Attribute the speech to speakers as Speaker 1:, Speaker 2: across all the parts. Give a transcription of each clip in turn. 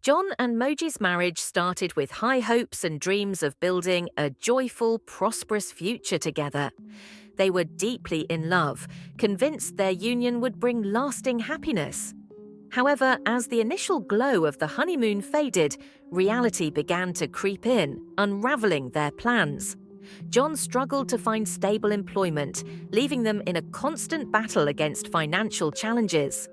Speaker 1: John and Moji's marriage started with high hopes and dreams of building a joyful, prosperous future together. They were deeply in love, convinced their union would bring lasting happiness. However, as the initial glow of the honeymoon faded, reality began to creep in, unraveling their plans. John struggled to find stable employment, leaving them in a constant battle against financial challenges.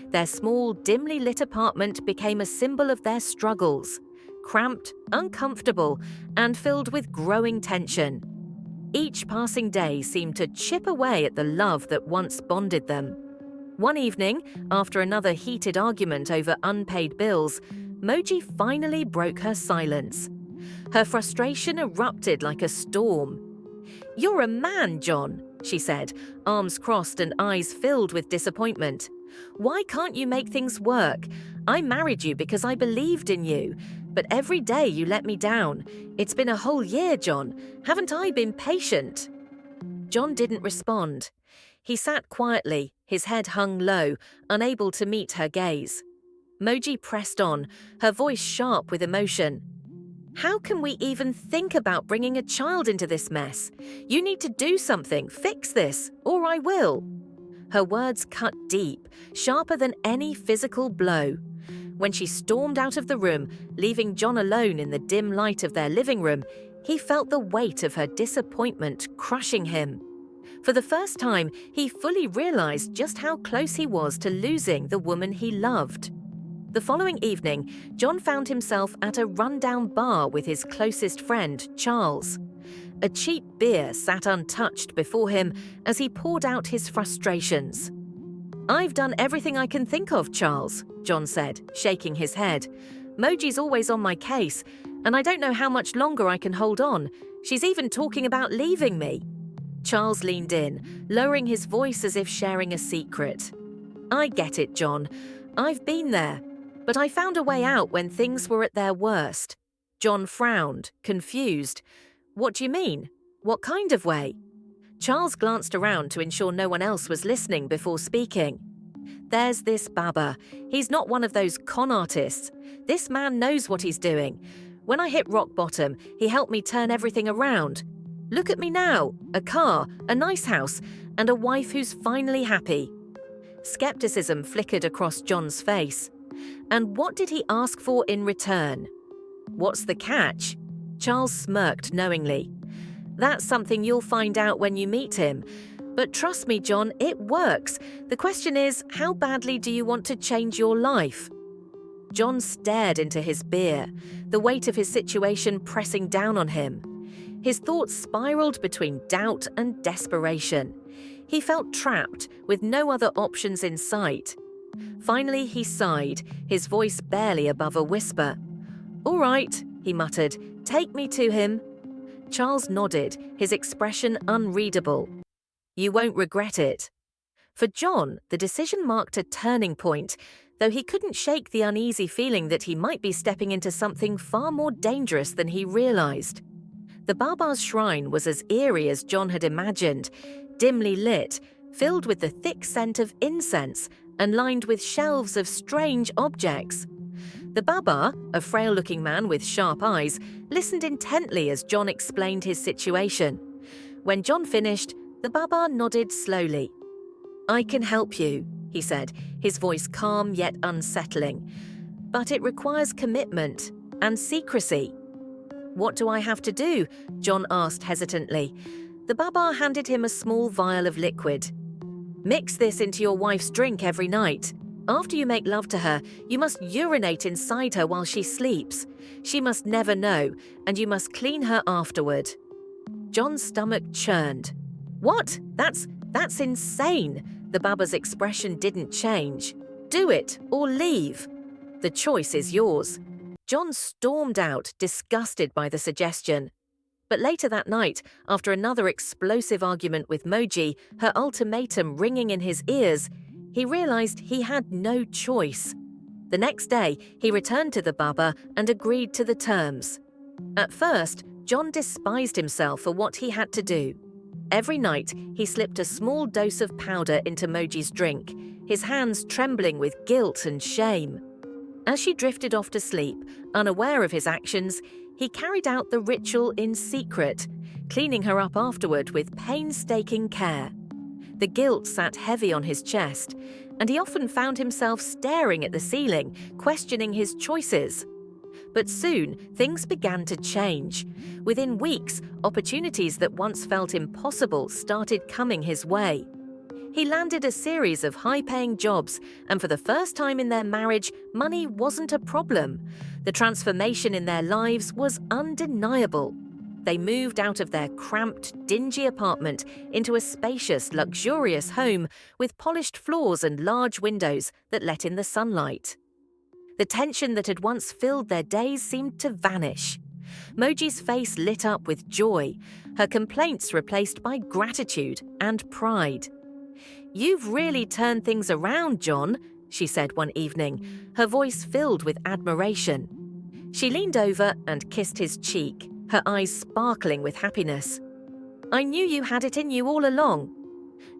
Speaker 1: Their small, dimly lit apartment became a symbol of their struggles, cramped, uncomfortable, and filled with growing tension. Each passing day seemed to chip away at the love that once bonded them. One evening, after another heated argument over unpaid bills, Moji finally broke her silence. Her frustration erupted like a storm. "You're a man, John," she said, arms crossed and eyes filled with disappointment. "Why can't you make things work? I married you because I believed in you, but every day you let me down. It's been a whole year, John. Haven't I been patient?" John didn't respond. He sat quietly, his head hung low, unable to meet her gaze. Moji pressed on, her voice sharp with emotion. "How can we even think about bringing a child into this mess? You need to do something, fix this, or I will." Her words cut deep, sharper than any physical blow. When she stormed out of the room, leaving John alone in the dim light of their living room, he felt the weight of her disappointment crushing him. For the first time, he fully realized just how close he was to losing the woman he loved. The following evening, John found himself at a rundown bar with his closest friend, Charles. A cheap beer sat untouched before him as he poured out his frustrations. "I've done everything I can think of, Charles," John said, shaking his head. "Moji's always on my case, and I don't know how much longer I can hold on. She's even talking about leaving me." Charles leaned in, lowering his voice as if sharing a secret. "I get it, John. I've been there. But I found a way out when things were at their worst." John frowned, confused. "What do you mean? What kind of way?" Charles glanced around to ensure no one else was listening before speaking. "There's this Baba. He's not one of those con artists. This man knows what he's doing. When I hit rock bottom, he helped me turn everything around. Look at me now, a car, a nice house, and a wife who's finally happy." Skepticism flickered across John's face. "And what did he ask for in return?" "What's the catch?" Charles smirked knowingly. "That's something you'll find out when you meet him. But trust me, John, it works. The question is, how badly do you want to change your life?" John stared into his beer, the weight of his situation pressing down on him. His thoughts spiraled between doubt and desperation. He felt trapped, with no other options in sight. Finally, he sighed, his voice barely above a whisper. "All right," he muttered, "take me to him." Charles nodded, his expression unreadable. "You won't regret it." For John, the decision marked a turning point, though he couldn't shake the uneasy feeling that he might be stepping into something far more dangerous than he realized. The Baba's shrine was as eerie as John had imagined, dimly lit, filled with the thick scent of incense, and lined with shelves of strange objects. The Baba, a frail-looking man with sharp eyes, listened intently as John explained his situation. When John finished, the Baba nodded slowly. "I can help you," he said, his voice calm yet unsettling. "But it requires commitment and secrecy." "What do I have to do?" John asked hesitantly. The Baba handed him a small vial of liquid. "Mix this into your wife's drink every night. After you make love to her, you must urinate inside her while she sleeps. She must never know, and you must clean her afterward." John's stomach churned. "What? That's insane." The Baba's expression didn't change. "Do it or leave. The choice is yours." John stormed out, disgusted by the suggestion. But later that night, after another explosive argument with Moji, her ultimatum ringing in his ears, he realized he had no choice. The next day, he returned to the Baba and agreed to the terms. At first, John despised himself for what he had to do. Every night, he slipped a small dose of powder into Moji's drink, his hands trembling with guilt and shame. As she drifted off to sleep, unaware of his actions, he carried out the ritual in secret, cleaning her up afterward with painstaking care. The guilt sat heavy on his chest, and he often found himself staring at the ceiling, questioning his choices. But soon, things began to change. Within weeks, opportunities that once felt impossible started coming his way. He landed a series of high-paying jobs, and for the first time in their marriage, money wasn't a problem. The transformation in their lives was undeniable. They moved out of their cramped, dingy apartment into a spacious, luxurious home with polished floors and large windows that let in the sunlight. The tension that had once filled their days seemed to vanish. Moji's face lit up with joy, her complaints replaced by gratitude and pride. "You've really turned things around, John," she said one evening, her voice filled with admiration. She leaned over and kissed his cheek, her eyes sparkling with happiness. "I knew you had it in you all along."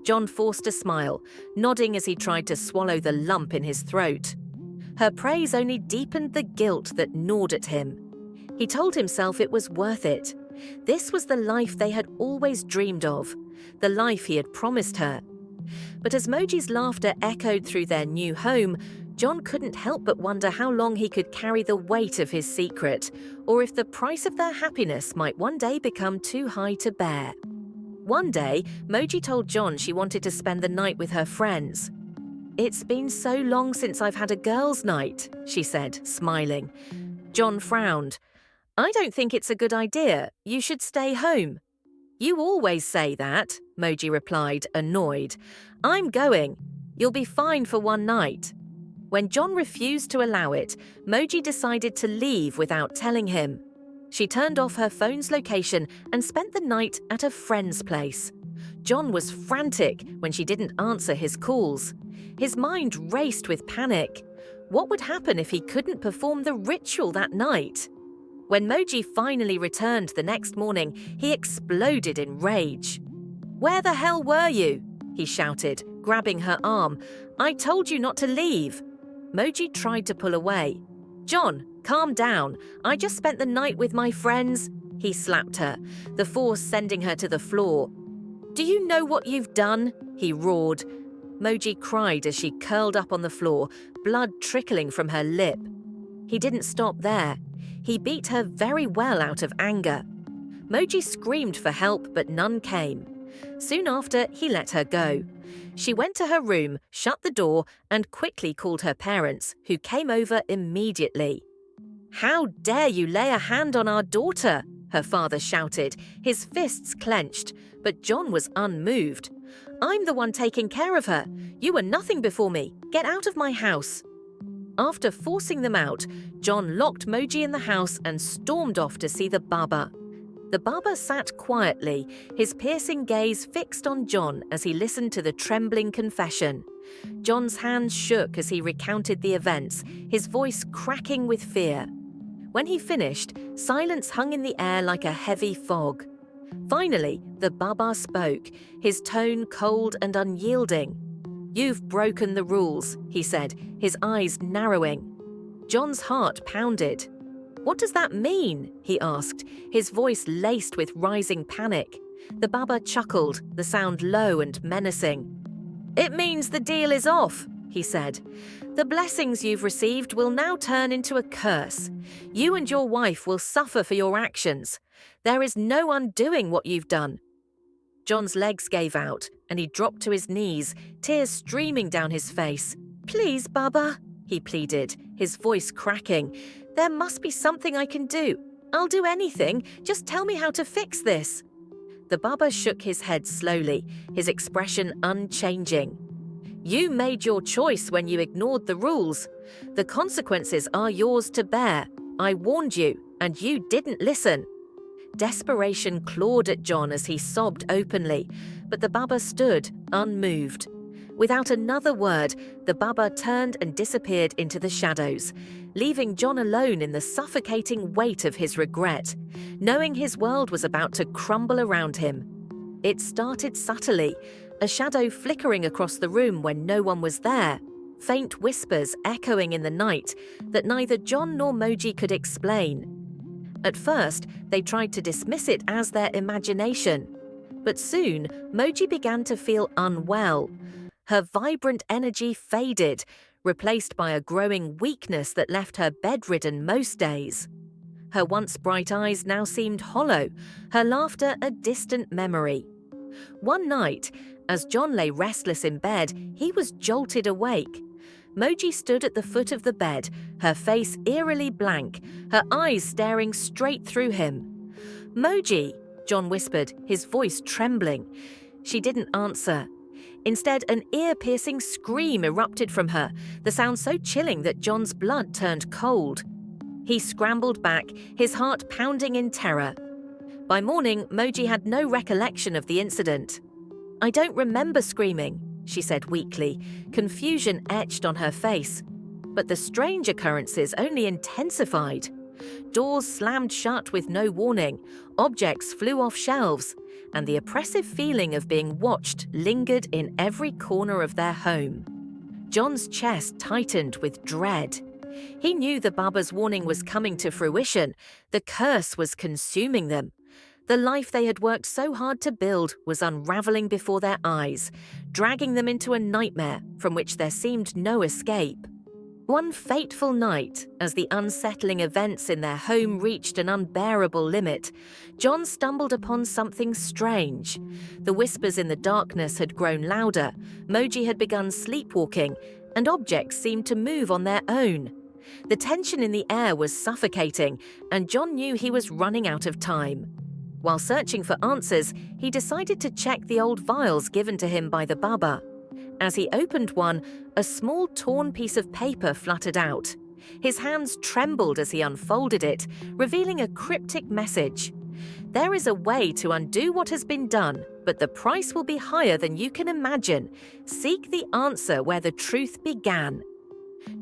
Speaker 1: John forced a smile, nodding as he tried to swallow the lump in his throat. Her praise only deepened the guilt that gnawed at him. He told himself it was worth it. This was the life they had always dreamed of, the life he had promised her. But as Moji's laughter echoed through their new home, John couldn't help but wonder how long he could carry the weight of his secret, or if the price of their happiness might one day become too high to bear. One day, Moji told John she wanted to spend the night with her friends. "It's been so long since I've had a girls' night," she said, smiling. John frowned. "I don't think it's a good idea. You should stay home." "You always say that," Moji replied, annoyed. "I'm going. You'll be fine for one night." When John refused to allow it, Moji decided to leave without telling him. She turned off her phone's location and spent the night at a friend's place. John was frantic when she didn't answer his calls. His mind raced with panic. What would happen if he couldn't perform the ritual that night? When Moji finally returned the next morning, he exploded in rage. "Where the hell were you?" he shouted, grabbing her arm. "I told you not to leave." Moji tried to pull away. "John, calm down. I just spent the night with my friends." He slapped her, the force sending her to the floor. "Do you know what you've done?" he roared. Moji cried as she curled up on the floor, blood trickling from her lip. He didn't stop there. He beat her very well out of anger. Moji screamed for help, but none came. Soon after, he let her go. She went to her room, shut the door, and quickly called her parents, who came over immediately. "How dare you lay a hand on our daughter?" her father shouted, his fists clenched, but John was unmoved. "I'm the one taking care of her. You were nothing before me. Get out of my house." After forcing them out, John locked Moji in the house and stormed off to see the Baba. The Baba sat quietly, his piercing gaze fixed on John as he listened to the trembling confession. John's hands shook as he recounted the events, his voice cracking with fear. When he finished, silence hung in the air like a heavy fog. Finally, the Baba spoke, his tone cold and unyielding. "You've broken the rules," he said, his eyes narrowing. John's heart pounded. "What does that mean?" he asked, his voice laced with rising panic. The Baba chuckled, the sound low and menacing. "It means the deal is off," he said. "The blessings you've received will now turn into a curse. You and your wife will suffer for your actions. There is no undoing what you've done." John's legs gave out, and he dropped to his knees, tears streaming down his face. "Please, Baba," he pleaded, his voice cracking. "There must be something I can do. I'll do anything. Just tell me how to fix this." The Baba shook his head slowly, his expression unchanging. "You made your choice when you ignored the rules. The consequences are yours to bear. I warned you, and you didn't listen." Desperation clawed at John as he sobbed openly, but the Baba stood, unmoved. Without another word, the Baba turned and disappeared into the shadows, leaving John alone in the suffocating weight of his regret, knowing his world was about to crumble around him. It started subtly, a shadow flickering across the room when no one was there. faint whispers echoing in the night that neither John nor Moji could explain. At first, they tried to dismiss it as their imagination. But soon, Moji began to feel unwell. Her vibrant energy faded, replaced by a growing weakness that left her bedridden most days. Her once bright eyes now seemed hollow, her laughter a distant memory. One night, as John lay restless in bed, he was jolted awake. Moji stood at the foot of the bed, her face eerily blank, her eyes staring straight through him. "Moji," John whispered, his voice trembling. She didn't answer. Instead, an ear-piercing scream erupted from her, the sound so chilling that John's blood turned cold. He scrambled back, his heart pounding in terror. By morning, Moji had no recollection of the incident. "I don't remember screaming," she said weakly, confusion etched on her face. But the strange occurrences only intensified. Doors slammed shut with no warning, objects flew off shelves, and the oppressive feeling of being watched lingered in every corner of their home. John's chest tightened with dread. He knew the Baba's warning was coming to fruition. The curse was consuming them. The life they had worked so hard to build was unraveling before their eyes, dragging them into a nightmare from which there seemed no escape. One fateful night, as the unsettling events in their home reached an unbearable limit, John stumbled upon something strange. The whispers in the darkness had grown louder, Moji had begun sleepwalking, and objects seemed to move on their own. The tension in the air was suffocating, and John knew he was running out of time. While searching for answers, he decided to check the old vials given to him by the Baba. As he opened one, a small torn piece of paper fluttered out. His hands trembled as he unfolded it, revealing a cryptic message. "There is a way to undo what has been done, but the price will be higher than you can imagine. Seek the answer where the truth began."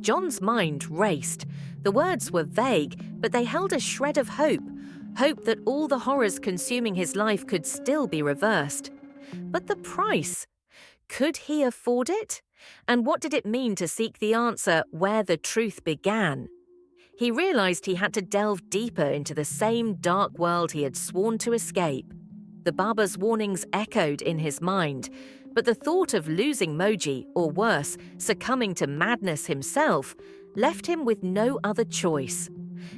Speaker 1: John's mind raced. The words were vague, but they held a shred of hope that all the horrors consuming his life could still be reversed. But the price? Could he afford it? And what did it mean to seek the answer where the truth began? He realized he had to delve deeper into the same dark world he had sworn to escape. The Baba's warnings echoed in his mind, but the thought of losing Moji, or worse, succumbing to madness himself, left him with no other choice.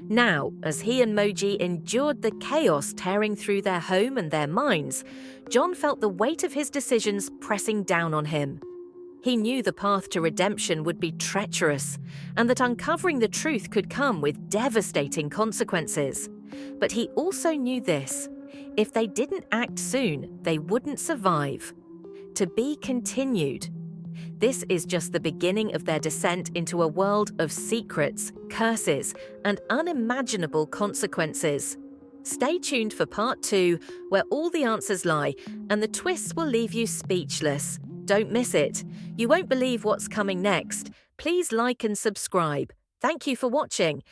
Speaker 1: Now, as he and Moji endured the chaos tearing through their home and their minds, John felt the weight of his decisions pressing down on him. He knew the path to redemption would be treacherous, and that uncovering the truth could come with devastating consequences. But he also knew this: if they didn't act soon, they wouldn't survive. To be continued. This is just the beginning of their descent into a world of secrets, curses, and unimaginable consequences. Stay tuned for part 2, where all the answers lie, and the twists will leave you speechless. Don't miss it. You won't believe what's coming next. Please like and subscribe. Thank you for watching.